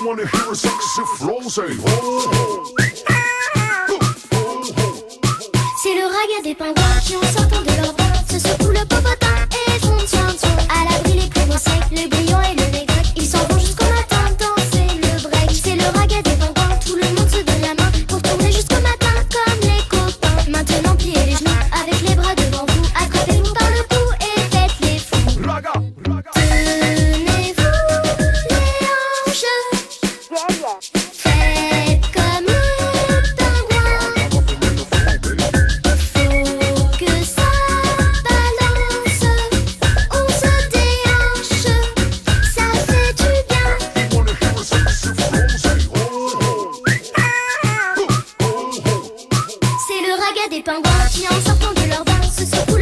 wanna hear a sexy flow, say ho ho. C'est le raga des pingouins qui en sortant de leur bain se secouent le popotin et font tchan-tchan. À l'abri les prénoms secs, le brillant et le négrec, ils s'en vont jusqu'au matin danser le break. C'est le raga des pingouins, tout le monde se donne la main pour tourner jusqu'au matin comme les copains. Maintenant pliez les genoux avec les bras devant vous, attrapez-vous par le cou et faites les fous. Raga, raga. Tenez-vous les hanches, faites comme le pingouin. Faut que ça balance, on se déhanche, ça fait du bien. Wanna hear a sexy flow, say ho ho. C'est le raga des pingouins qui en sortant de leur bain se secouent